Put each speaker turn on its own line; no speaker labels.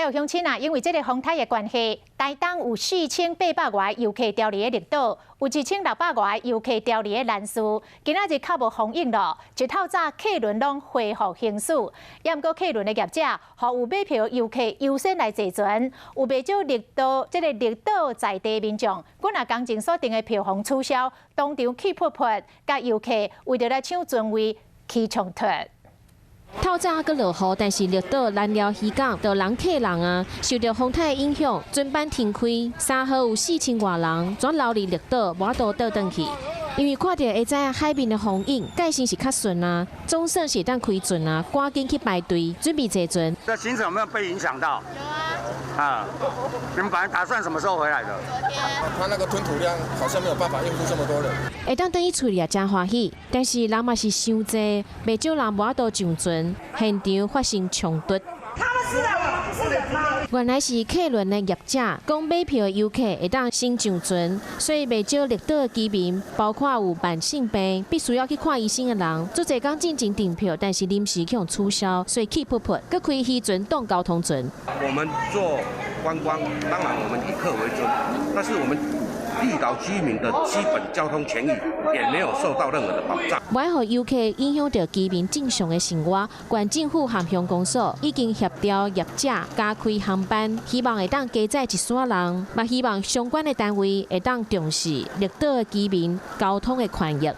有乡亲啊，因为这个风台的关系，台东有4800外游客调离的绿岛，有1600外游客调离的兰屿。今仔日较无风影咯，一透早客轮拢恢复行驶。也毋过客轮的业者，互有买票游客优先来坐船，有不少绿岛在地民众，本来工程所定的票房取消，当场气噗噗，甲游客为着来抢船位起冲突。
透早阁落雨，但是绿岛南寮渔港就人客人啊，受到风台影响，船班停开，3号有4000多人，全留伫绿岛，无法度倒转去。因为看到会知影海面的风景，介先是较顺啊，总算是当开船啊，赶紧去排队准备坐船。
这行程有没有被影响到？有啊。你们本来打算什么时候回来的？
昨天。他那个吞吐量好像没有办法应付这么多人。
会当等伊厝里也真欢喜，但是人嘛是伤济，袂少人无法度上船，现场发生冲突。
他们是人，我们不是人吗？
原来是客轮的业者讲买票的游客会当先上船，所以袂少绿岛的居民，包括有慢性病必须要去看医生的人，做侪工进行订票，但是临时去取消，所以气噗噗，搁开渔船当交通船。
我们做观光，当然我们以客为尊，但是我们 绿岛居民的基本交通权益也没有受到任何的保障。为何游客影响到居民正常的生活？县政府和乡公所已经协调业者加开航班，希望会当加载一撮人，也希望相关的单位会当重视绿岛的居民交通的权益。